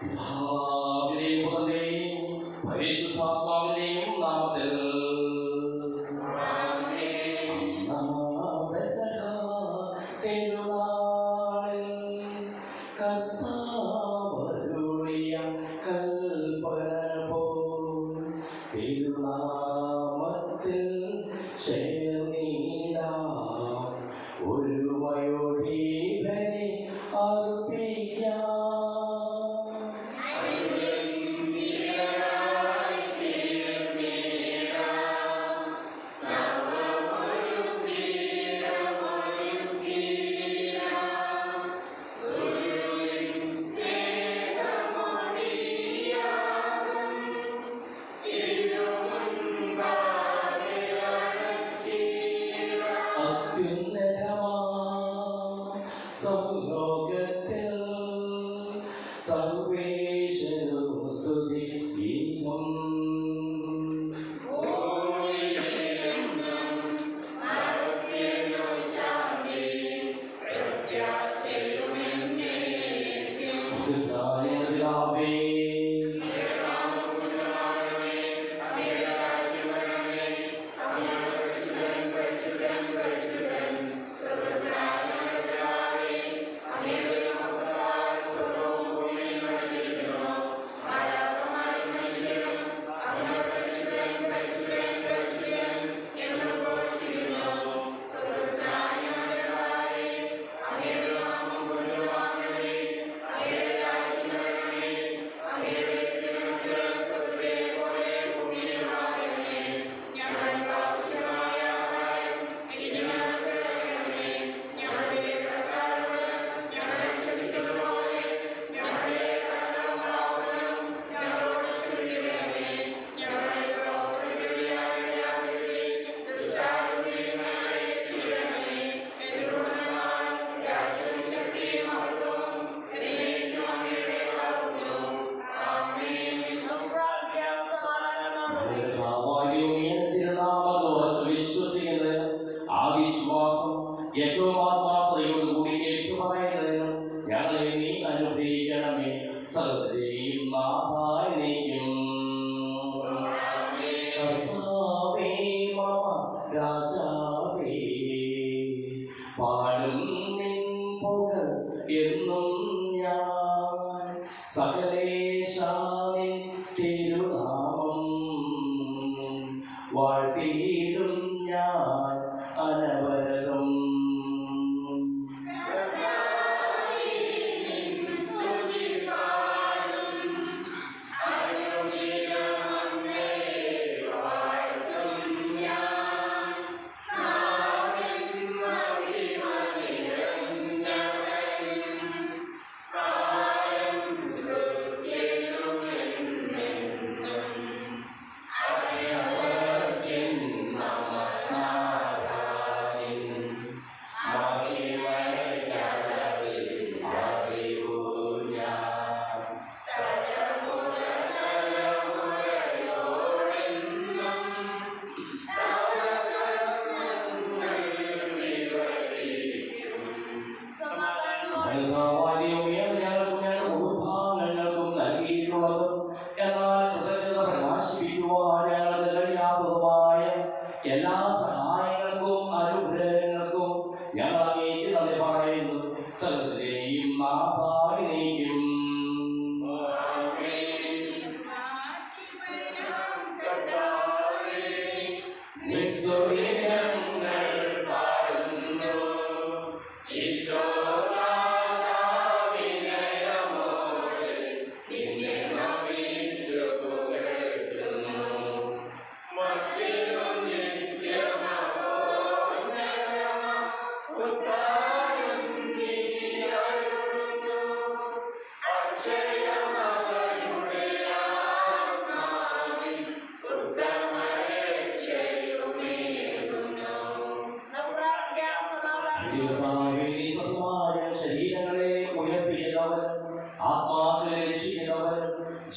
പിതാവിന്റെയും പുത്രന്റെയും പരിശുദ്ധാത്മാവിന്റെയും നാമത്തിൽ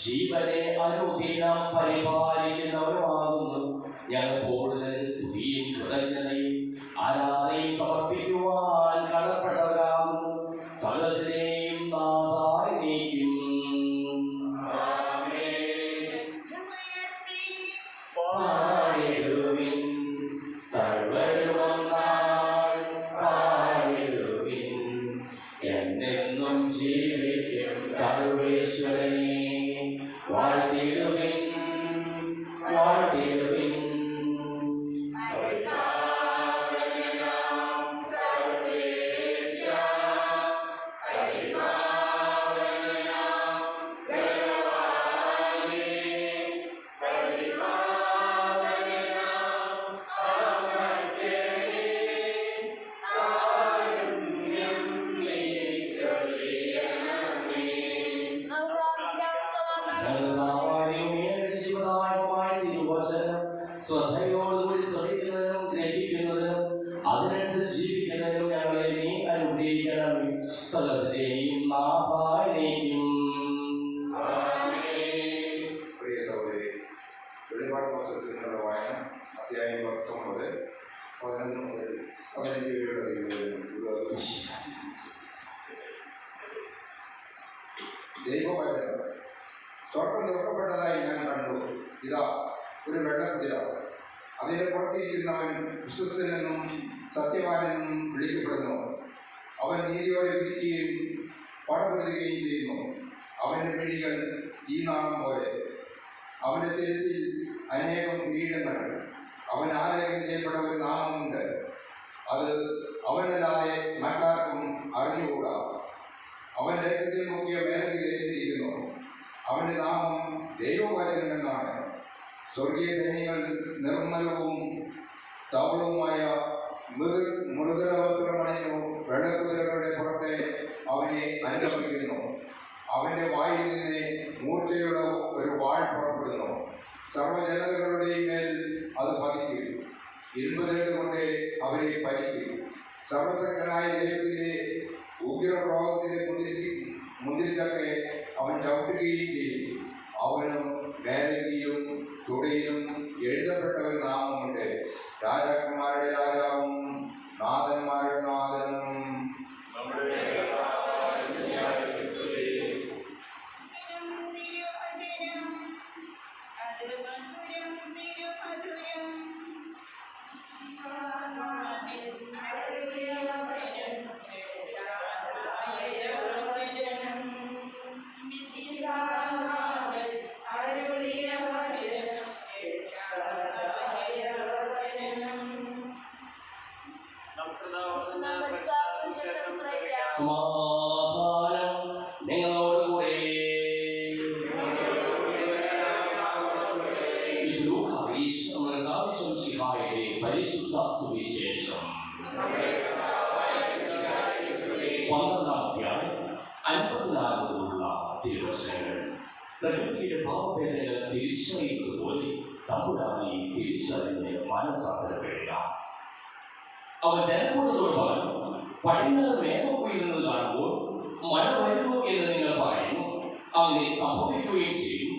ജീവനെ അനുദിനം പരിപാലിക്കുന്നവരുമാകുന്നു. ഞങ്ങൾ കൂടുതൽ സ്തുതിയും കൃതജ്ഞതയും ആരാധനയും സമർപ്പിക്കുവാൻ കടപ്പെട്ടവരാകുന്നു. സകലത്തിനെയും നാഥായി നീക്കും. ജീവിക്കും സർവേശ്വരനെ വാഴ്ത്തിടുവിൻ വാഴ്ത്തിടുവിൻ. ശ്രദ്ധയോടുകൂടി ശ്രമിക്കുന്നതിനും ഗ്രഹിക്കുന്നതിനും അതിനനുസരിച്ച് ജീവിക്കുന്നതിനും ഞങ്ങളെ നീ അനുഗ്രഹിക്കണമേ. സകലത്തെയും നാഥാനേക്കും. പ്രിയ സഹോദരി, വെളിപാട് പുസ്തകത്തിനുള്ള വായന അധ്യായം 19, 11 മുതൽ 15 വരെയുള്ള ദൈവവചനം. സ്വർഗം തുറക്കപ്പെട്ടതായി ഞാൻ കണ്ടു. ഇതാ ഒരു വെള്ളക്കുതിര. അതിൻ്റെ പുറത്തിരിക്കുന്നവൻ വിശ്വസ്തനെന്നും സത്യവാനെന്നും വിളിക്കപ്പെടുന്നു. അവൻ നീതിയോടെ വിധിക്കുകയും പടപൊരുതുകയും ചെയ്യുന്നു. അവൻ്റെ പിടികൾ തീനാളം പോലെ. അവൻ്റെ ശിരസിൽ അനേകം കിരീടങ്ങൾ. അവൻ ആലേഖനം ചെയ്യപ്പെട്ട ഒരു നാമമുണ്ട്. അത് അവനല്ലാതെ മറ്റാർക്കും അറിഞ്ഞുകൂടാ. അവൻ രക്തത്തിൽ മുക്കിയ മേലയിൽ എഴുതിയിരിക്കുന്നു. അവൻ്റെ നാമം ദൈവവചനം എന്നാണ്. സ്വർഗീയ സൈന്യങ്ങൾ നിർമ്മലവും ധവളവുമായ മൃദുല വസ്ത്രമണിഞ്ഞു വെള്ളക്കുതിരകളുടെ പുറത്തെ അവനെ അനുഗമിക്കുന്നു. അവൻ്റെ വായിൽ നിന്ന് മൂർച്ചയുള്ള ഒരു വാൾ പുറപ്പെടുന്നു. സർവ്വജനതകളുടെയും മേൽ അത് പതിക്കും. ഇരുമ്പുതേട് കൊണ്ട് അവരെ പരിക്കും. സർവശക്തനായ ദൈവത്തിൻ്റെ ഉഗ്രക്രോധത്തിൻ്റെ മുന്തിരിച്ചക്കെ അവൻ ചവിട്ടുകയും ചെയ്യും. അവനും മേലങ്കിയും തുടയിലും എഴുതപ്പെട്ട ഒരു നാമമുണ്ട്. രാജാക്കന്മാരുടെ രാജാവും നാഥന്മാരുടെ നാഥനും. സമാധാനം നിങ്ങളോടുകൂടെ. പരിശുദ്ധ സുവിശേഷം 12-ാം അധ്യായം 54 മുതലുള്ള തിരുവചനങ്ങൾ. പ്രകൃതിയുടെ ഭാവഭേദങ്ങൾ തിരിച്ചറിയുന്നത് പോലെ തമ്പുരാനെ തിരിച്ചറിഞ്ഞ് മനസ്സാന്തരപ്പെടുക. അവൻ ജനക്കൂട്ടത്തോട് പറഞ്ഞു, പടിഞ്ഞാറ് മേഘം ഉയരുന്നത് കാണുമ്പോൾ മഴ വരുന്നു എന്ന് നിങ്ങൾ പറയുന്നു. അങ്ങനെ സംഭവിക്കുകയും ചെയ്യും.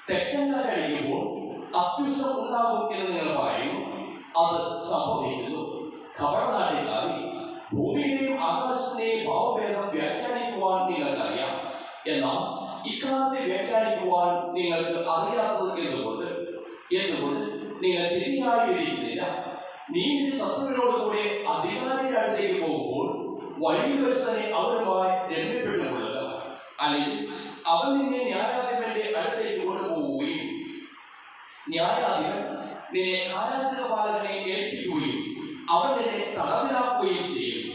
തെക്കൻകാരടിക്കുമ്പോൾ അത്യുഷ്ണം ഉണ്ടാകും എന്ന് നിങ്ങൾ പറയുന്നു. അത് സംഭവിക്കുന്നു. കപടനാട്ടിക്കാരി, ഭൂമിയിലെയും ആകാശത്തിനെയും ഭാവഭേദം വ്യാഖ്യാനിക്കുവാൻ നിങ്ങൾക്കറിയാം. എന്നാൽ ഇക്കാലത്തെ വ്യാഖ്യാനിക്കുവാൻ നിങ്ങൾക്ക് അറിയാത്തത് എന്തുകൊണ്ട് നിങ്ങൾ ശരിയായി ഇരിക്കുന്നില്ല. നീ നിന്റെ ശത്രുവിനോടുകൂടി അധികാരിയുടെ അടുത്തേക്ക് പോകുമ്പോൾ വഴിയിൽ വെച്ച് തന്നെ അവരുമായി രമ്യപ്പെട്ടുകൊള്ളുക. അല്ലെങ്കിൽ അവൻ നിന്നെ ന്യായാധിപന്റെ അടുത്തേക്ക് കൊണ്ടുപോവുകയും ന്യായാധിപൻ നിന്നെ കാരാഗൃഹപാലകനെ ഏൽപ്പിക്കുകയും അവൻ നിന്നെ തടവിലാക്കുകയും ചെയ്യും.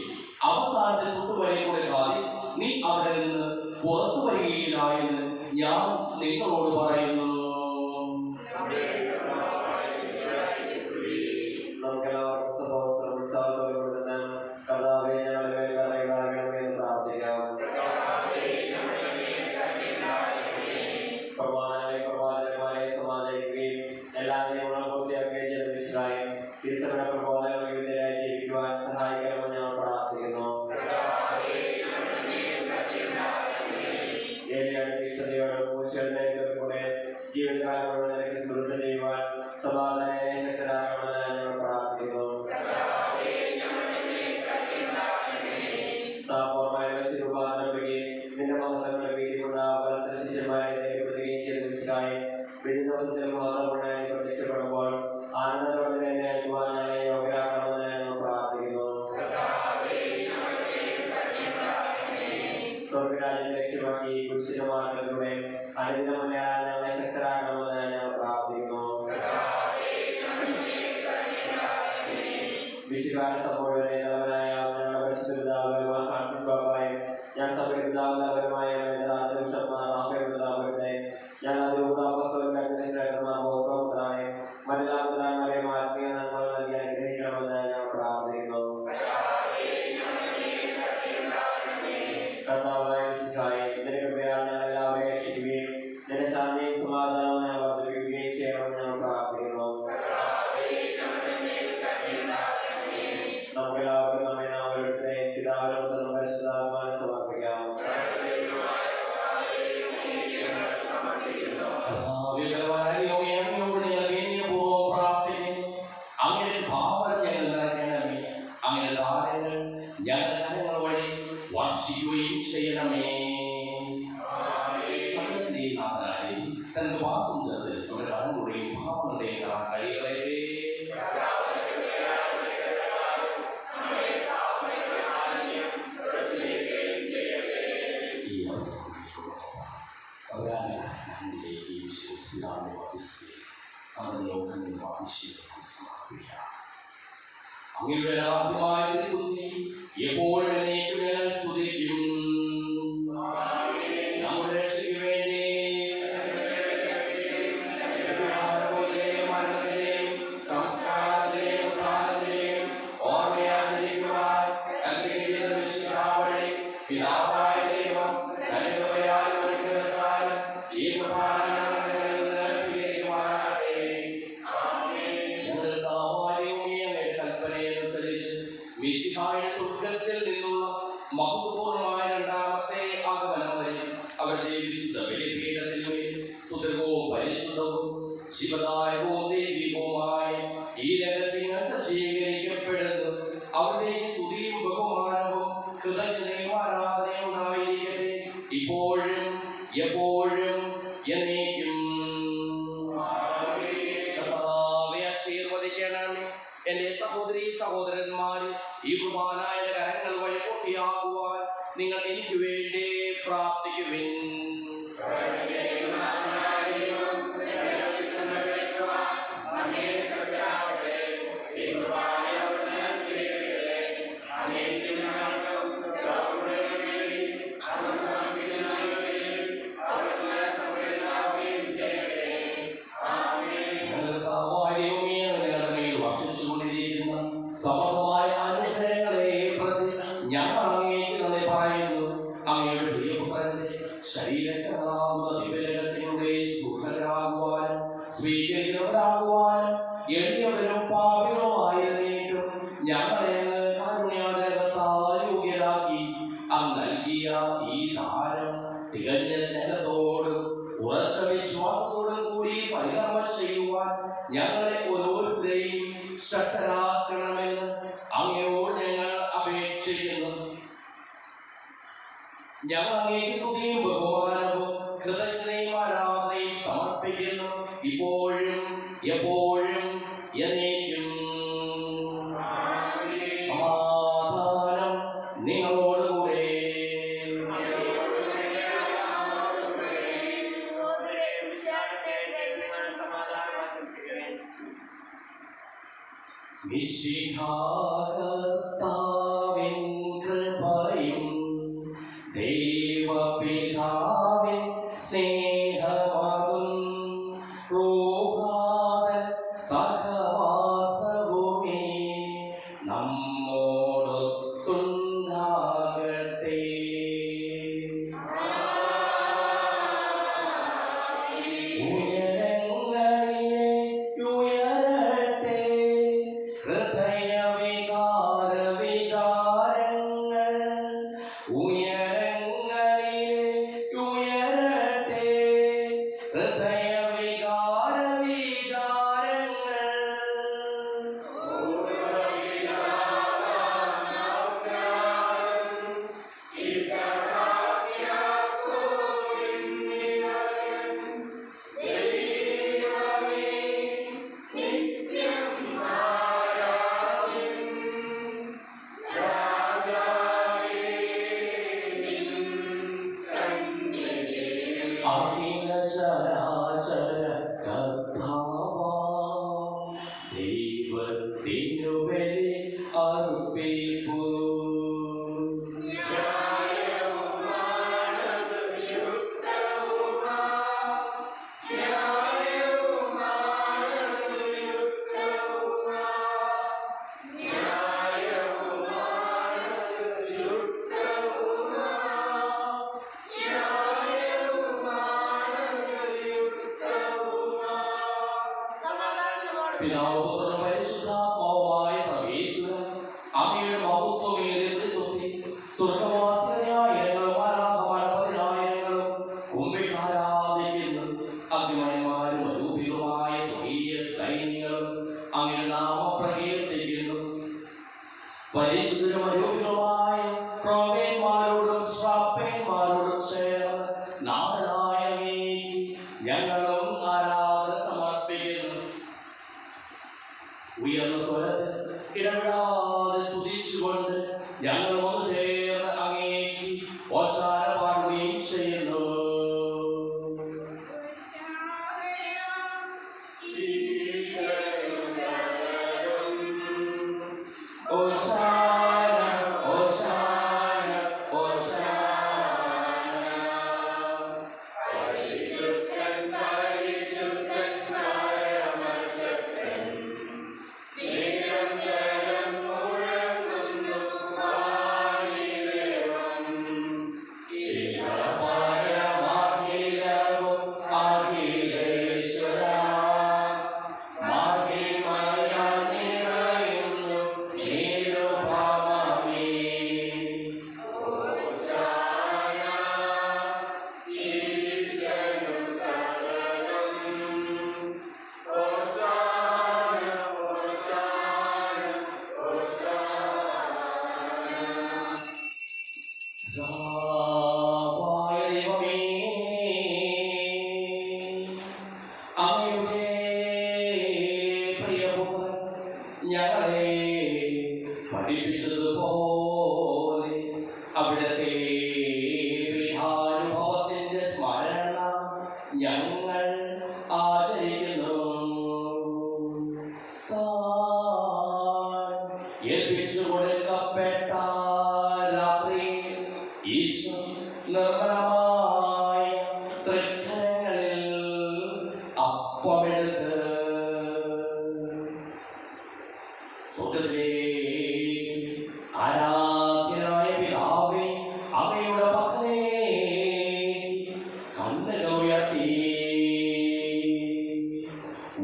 അവസാനത്തെ തൊട്ടുവരെ കൊടുക്കാതെ നീ അവിടെ നിന്ന് പുറത്തു വരികയില്ല എന്ന് ഞാൻ നിങ്ങളോട് പറയുന്നു. ജീവ സ്വർഗരാജ്യത്തെ ലക്ഷ്യമാക്കി കുരിശിന്റെ മാർഗത്തിലൂടെ അനുദിനം മുന്നേറാൻ ഞങ്ങളെ ശക്തരാക്കണമെന്ന് ഞങ്ങൾ പ്രാർത്ഥിക്കുന്നു. വിശുകാരുടെ സഭയുടെ നേതാവനായ ഞങ്ങളുടെ പരിശുദ്ധ പിതാവ് ഫ്രാൻസിസ് ബാബായും ഞങ്ങളുടെ സഭയുടെ പിതാവ് നഗരമായ ബിഷപ്പ്മാർ റാഫേൽ പിതാവിന്റെ ഞങ്ങളുടെ ശ്രേഷ്ഠന്മാർ ബോധപ്രമുഖരായ മറ്റെല്ലാ മുതലാളിമാരെയും ആത്മീയ നന്മകൾ നൽകി അനുഗ്രഹിക്കണമെന്ന് ഞങ്ങൾ പ്രാർത്ഥിക്കുന്നു. കർത്താവായ വിശുദ്ധായി ഇതിന്റെ കൃപയാൽ ഞങ്ങൾ എല്ലാവരെയും രക്ഷിക്കുകയും ഇതിന്റെ ശാന്തിയും സമാധാനവും ഞങ്ങൾ വർദ്ധിപ്പിക്കുകയും ചെയ്യണമെന്ന് ഞങ്ങൾ പ്രാർത്ഥിക്കുന്നു. നമുക്കെല്ലാവർക്കും നമ്മെ നാം ഓരോരുത്തരെയും പിതാവിനും പരിശുദ്ധാത്മാവിനും സമർപ്പിക്കാം. അങ്ങനെ ഭാവന ഞങ്ങൾ നിറയ്ക്കണമേ. അങ്ങനെ ധാരങ്ങൾ ഞങ്ങൾ കരങ്ങൾ വഴി വർഷിക്കുകയും ചെയ്യണമേ. സമയത്തിനാഥനായി തന്റെ വാസം ചേർത്ത് നമ്മുടെ കടങ്ങളുടെയും ഭാവങ്ങളുടെയും കൈകളെ അങ്ങയുടെ ആദ്യമായ എപ്പോഴും ഞങ്ങൾ സ്തുതിക്കും. നമ്മുടെ രക്ഷയ്ക്ക് വേണ്ടി മരണത്തിലെയും സംസ്കാരത്തിലെയും ഉദ്ധാനത്തിലെയും ഓർമ്മയാചരിക്കുവാൻ പിതാവായ ദൈവം തന്റെ കൃപയാൽ ഒരുക്കിവെച്ചാൽ ഈ മിശിഹായുടെ സ്വർഗ്ഗത്തിൽ നിന്നുള്ള മഹത്വപൂർണ്ണമായ രണ്ടാമത്തെ ആഗമനം വരെ അവിടുത്തെ വിശുദ്ധ ബലിപീഠത്തിന്മേൽ സുദൃഢവും പരിശുദ്ധവും ശിവദായകവും ദൈവികവുമായ ഈ രഹസ്യങ്ങൾ സജ്ജീകരിക്കപ്പെടുന്നു. അവിടുത്തെ സ്തുതിയും ബഹുമാനവും കൃതജ്ഞതയും ആരാധനയും ഉണ്ടായിരിക്കട്ടെ, ഇപ്പോഴും എപ്പോഴും എന്നേക്കും. ആശീർവദിക്കണമേ. എന്റെ സഹോദരീ സഹോദരന്മാരെ, ഈ കുർബാനായ കരങ്ങൾ വഴി പൂർത്തിയാകുവാൻ നിങ്ങൾ എനിക്ക് വേണ്ടി പ്രാർത്ഥിക്കുവിൻ. സമമായ അനുഗ്രഹങ്ങളെ പ്രതി ഞങ്ങൾ അങ്ങേക്ക് നന്ദി പറയുന്നു. അങ്ങയുടെ പ്രിയപുത്രന്റെ ശരീരങ്ങളാകുന്ന ദിവ്യരഹസ്യങ്ങളുടെ സുഖരാകുവാനും സ്വീകരിക്കുന്നവരാകുവാനും എളിയവരും പാപികളുമായിരുന്നേക്കും ഞങ്ങളെ കാരുണ്യാഗ്രഹത്താൽ യോഗ്യരാക്കി അങ്ങ് നൽകിയ ഈ ദാനം തികഞ്ഞ സ്നേഹത്തോടും ഉറച്ച വിശ്വാസത്തോടും കൂടി പരികർമ്മം ചെയ്യുവാൻ ഞങ്ങളെ ഓരോരുത്തരെയും ശക്തരാക്കണമെന്ന് അങ്ങയോട് ഞങ്ങൾ അപേക്ഷിക്കുന്നു. ഞങ്ങൾ അങ്ങേക്ക് സ്തുതിയും ബഹുമാനവും കൃതജ്ഞതയും ആരാധനയും സമർപ്പിക്കുന്നു, ഇപ്പോഴും എപ്പോഴും എന്നേക്കും. സമാധാനം നിങ്ങളോടുകൂടെ. മിശിഹാകർത്താവിൻ കൃപയും ദൈവപിതാവിൻ സ്നേഹമതും റൂഹാതൻ സഹവാസവുമേ നമ്മോടൊത്തുണ്ടാകട്ടെ. ഉയരങ്ങളിലെ ഉയരട്ടെ അഖില ചരാചര കർത്താവാം ദൈവത്തിനു ബലി അർപ്പിപ്പൂ. പിതാവും പരിശുദ്ധാത്മാവുമായ സർവേശ്വരൻ അങ്ങയുടെ മഹത്വമേറിയ ത്രിത്വത്തിൽ സ്വർഗവാസികളായ ഞങ്ങളും ആരാധനാപതിനായങ്ങളും കുംഭികാരാധിക്കുന്നു. അഗ്നിമയന്മാരും അരൂപികളുമായ സ്വകീയ സൈന്യങ്ങളും അങ്ങയുടെ നാമം പ്രകീർത്തിക്കുന്നു. പരിശുദ്ധരും അരൂപികളുമായ പ്രവീന്മാരോടും ശ്രാപ്പന്മാരോടും ചേർന്ന് നാഥനായ അങ്ങേക്ക് ഞങ്ങളും ആരാധന സമർപ്പിക്കുന്നു. ഉയർന്ന സ്വരത്തിൽ ഇടപെടാതെ സ്തുതിച്ചുകൊണ്ട് ഞങ്ങൾ ഒന്ന് ചേർന്ന് അങ്ങേക്ക് ഓശാന പാടുകയും ചെയ്യുന്നു. ഓശാന ഓശാന ഓശാന പരിശുദ്ധൻ പരിശുദ്ധൻ പരമശക്തൻ നിരന്തരം മുഴങ്ങുന്നു വാനിലേവം. പരമാഖിലവും അഖിലേശ്വര മഹിമയാൽ നിറയുന്നു നിരുപമമേ. ഓശാന ഈശനു സകലം. ഓശാന ഓശാന ഓശാന. കർത്താവായ ദൈവമേ, അങ്ങയുടെ പ്രിയപുത്രൻ ഞങ്ങളെ പഠിപ്പിച്ചതുപോലെ അവിടുത്തെ പീഠാനുഭവത്തിന്റെ സ്മരണ ഞങ്ങൾ ആചരിക്കുന്നു. താൻ ഏൽപ്പിച്ചു കൊടുക്കപ്പെട്ട രാത്രി ഈശോ നിർമ്മലമായ തൃക്കരങ്ങളിൽ അപ്പമെടുത്ത് സ്വർഗ്ഗത്തിലേക്ക് ആരാധ്യനായ പിതാവേ അങ്ങയുടെ പക്കലേക്ക് കണ്ണുകൾ ഉയർത്തി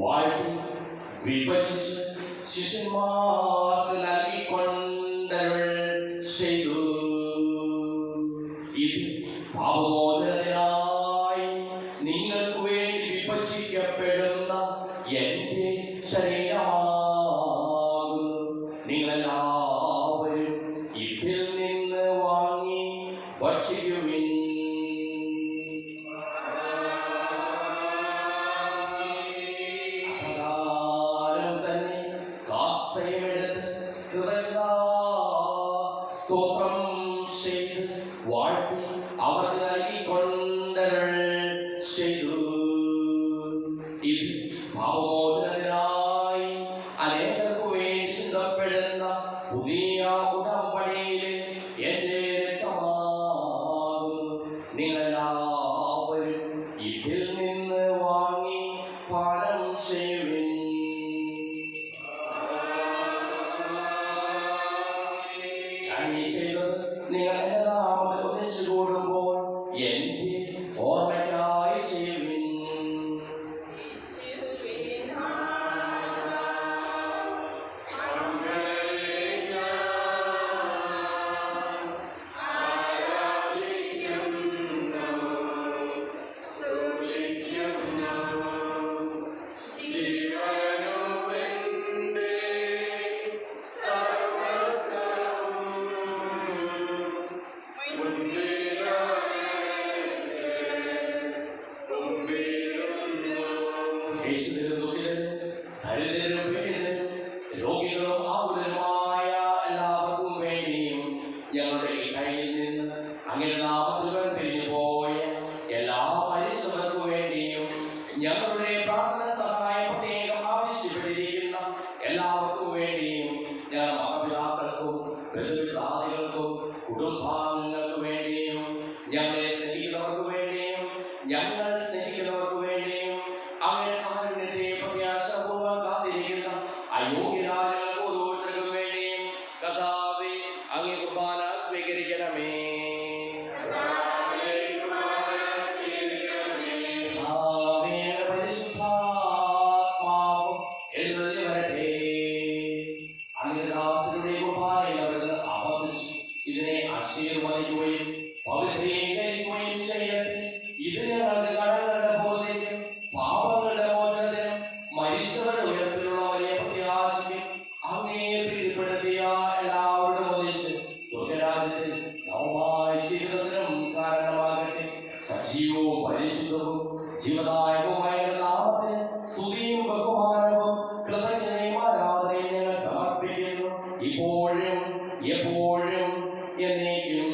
വാഴ്ത്തി വിഭജിച്ച് ശിഷ്യന്മാർക്ക് നൽകിക്കൊണ്ടരുൾ ചെയ്തു. ഇത് പാപമോചനത്തിനായി നിങ്ങൾക്ക് വേണ്ടി വിഭജിക്കപ്പെടുന്ന എന്റെ ശരീരമാകുന്നു. നിങ്ങളെല്ലാവരും ഇതിൽ നിന്ന് വാങ്ങി ഭക്ഷിക്കുവിൻ. അപ്രകാരം തന്നെ കാസയുമെടുത്ത് സ്തോത്രം ചെയ്ത് വാഴ്ത്തി അവർക്ക് നൽകിക്കൊണ്ടരുൾ ചെയ്തു. ഇത് പാപമോചനത്തിനായി അനേകർക്കു വേണ്ടി ചിന്തപ്പെടുന്ന പുതിയ ഉടമ്പടിയിലെ എന്റെ രക്തമാകുന്നു. നിങ്ങളെല്ലാവരും ഇതിൽ നിന്ന് വാങ്ങി പാനം ചെയ്യുവിൻ. നിങ്ങൾ എന്റെ നാമത്തിൽ ഒന്നിച്ചു കൂടുമ്പോൾ എന്റെ ഓർമ്മയ്ക്കായി ചെയ്യുവിൻ. രോഗികളും ആകുലരുമായ എല്ലാവർക്കും വേണ്ടിയും ഞങ്ങളുടെ ഈ കയ്യിൽ നിന്ന് അങ്ങനെ നാമത്തിൽ പിരിഞ്ഞു പോയ എല്ലാ മനുഷ്യ ഞങ്ങളെ സ്നേഹിക്കുന്നവർക്ക് വേണ്ടിയും ഞങ്ങൾ സ്നേഹിക്കുന്നവർക്ക് വേണ്ടിയും അങ്ങനെ കാരുണ്യത്തെ പ്രത്യാശപൂർവ്വം കാത്തിരിക്കുന്ന അയോഗ്യരായ ഓരോരുത്തർക്കും വേണ്ടിയും കർത്താവേ അങ്ങേ കുർബാന സ്വീകരിക്കണമേ. ഇതിനെ ആശീർവദിക്കുകയും പവിത്രീകരിക്കുകയും ചെയ്യട്ടെ. ഇത് ഞങ്ങൾക്ക് കടങ്ങളുടെ ബോധത്തിനും പാപങ്ങളുടെ മോചനത്തിനും മരിച്ചവരുടെ ഉയരത്തിലുള്ള വലിയ പ്രത്യാശയ്ക്കും അങ്ങേ പ്രീതിപ്പെടുത്തിയ എല്ലാവരുടെ ഉപദേശം സ്വർഗരാജ്യത്തിൽ നവമായ ജീവിതത്തിനും കാരണമാകട്ടെ. സജീവവും പരിശുദ്ധവും ജീവദായകവുമായ നാമത്തിന് സ്തുതിയും ബഹുമാനവും കൃതജ്ഞതയും ആരാധനയും ഞങ്ങൾ സമർപ്പിക്കുന്നു, ഇപ്പോഴും എപ്പോഴും എന്നേക്കും.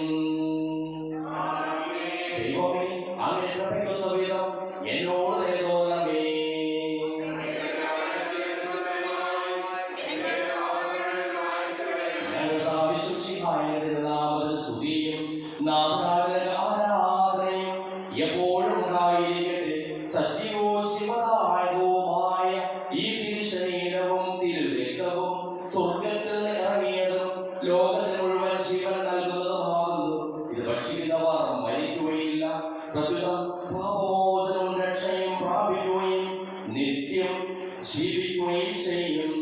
ദൈവമേ, അങ്ങ് കൃപയ്ക്കുന്ന വിധം എന്നോട് തോന്നണമേ. ഞങ്ങളുടെ വിശുദ്ധിയായ നാമത്തിൽ സ്തുതിയും നാമത്തിൽ ആരാധനയും എപ്പോഴും ഉണ്ടായിരിക്കട്ടെ. സജീവവും ശിവദായകവുമായ ഈ തിരുശരീരവും തിരുരക്തവും സ്വർഗത്തിൽ ഇറങ്ങിയതും ലോകത്തിന് മുഴുവൻ ജീവൻ നൽകുന്നതുമാകുന്നു. ഇത് ഭക്ഷിക്കുന്നവർ മരിക്കുകയില്ല, പ്രത്യുത പാപമോചനവും രക്ഷയും പ്രാപിക്കുകയും നിത്യം ജീവിക്കുകയും ചെയ്യും.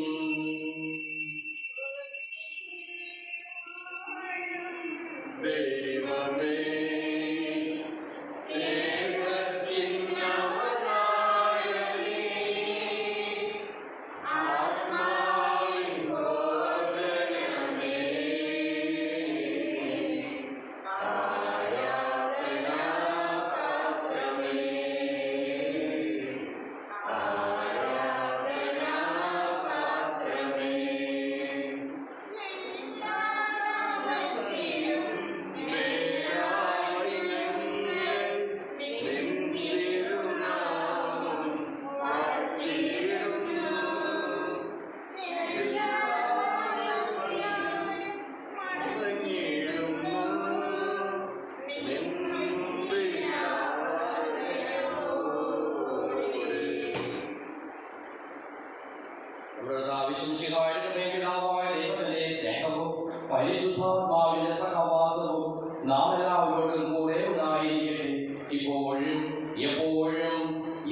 പരിശുദ്ധാത്മാവിന്റെ സഹവാസവും നാം എല്ലാവരോടും കൂടെ ഉണ്ടായിരിക്കട്ടെ, ഇപ്പോഴും എപ്പോഴും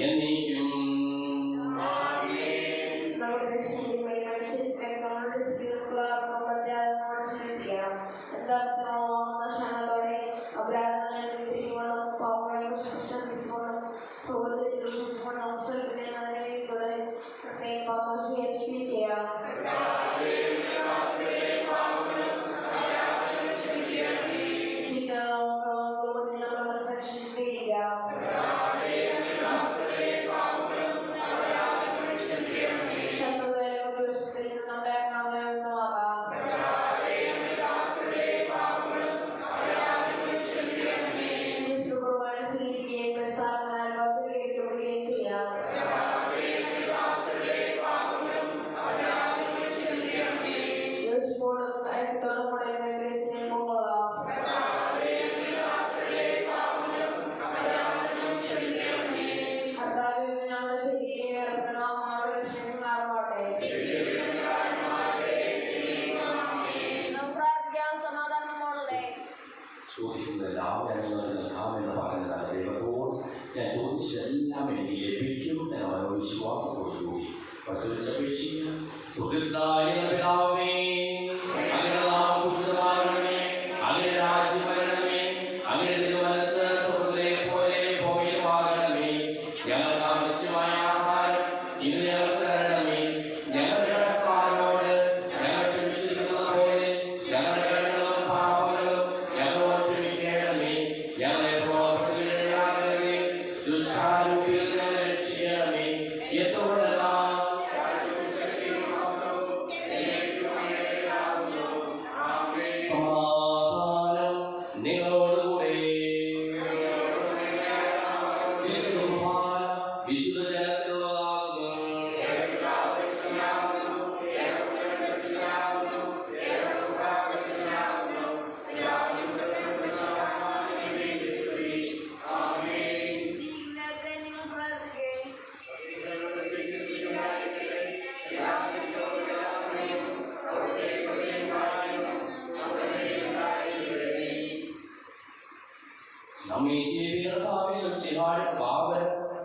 എന്നേക്കും. ചോദിക്കുന്നതെല്ലാം ഞങ്ങൾക്ക് നൽകാമെന്ന് പറയുന്നതാണ് ദൈവത്തോട് ഞാൻ ചോദിച്ചെല്ലാം എനിക്ക് ലഭിക്കും എന്ന മനോവിശ്വാസത്തോടുകൂടി പ്രത്യേകിച്ചപേക്ഷിക്കുക. സുഹൃത്തായ പിതാവേ, അങ്ങയുടെ നാമം പൂജിതമാകണമേ, അങ്ങയുടെ രാജ്യം വരണമേ, അങ്ങയുടെ തിരുമനസ്സ് സ്വർഗ്ഗത്തിലെ പോലെ ഭൂമിയിലുമാകണമേ. ഞങ്ങൾക്ക് ആവശ്യമായ ആഹാരം ഇന്ന് ഞങ്ങൾക്ക് തരണമേ. ഞങ്ങളുടെ കടക്കാരോട് ഞങ്ങൾ ക്ഷമിച്ചിരിക്കുന്നത് പോലെ ഞങ്ങളുടെ കടങ്ങളും പാപങ്ങളും ഞങ്ങളോട് ക്ഷമിക്കണമേ. ഞങ്ങളെ പ്രലോഭനത്തിലിടയാക്കരുതേ, ദുഷ്ടാരൂപിയിൽ നിന്ന് രക്ഷിക്കണമേ. എന്തുകൊണ്ടെന്നാൽ സമാധാനം നിങ്ങളോടുകൂടെ. വിശുദ്ധ കുർബാന വിശുദ്ധ ജനത്തിനുള്ളതാകുന്നു.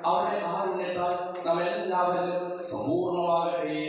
അവരുടെ കാരുണ്യത്താൽ നമ്മെല്ലാവരിലും സമ്പൂർണ്ണമാകട്ടെ.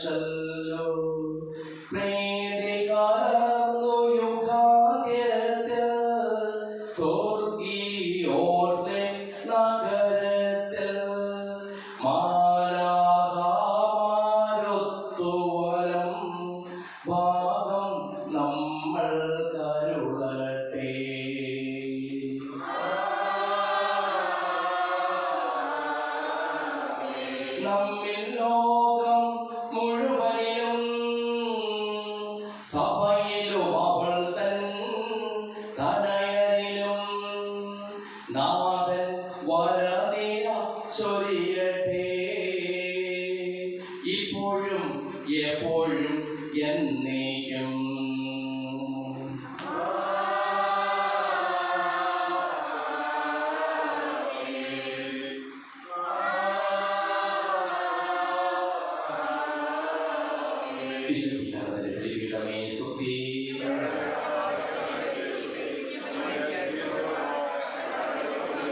വച്ചല്ലോ പ്രീതി കലർന്നു യുഗാന്ത്യത്തിൽ സ്വർഗീയോർസെ നഗരത്തിൽ മാലാഖമാരൊത്തു വലം ഭാഗം നമ്മൾ കരുളട്ടെ. നമ്മിൽ ലോകം മുഴുവനിലും സഭയിലും അവൾ തൻ തനയനിലും നാഥൻ വരനിര ചൊരിയട്ടെ. ഇപ്പോഴും എപ്പോഴും എന്നേക്കും. വിശുദ്ധി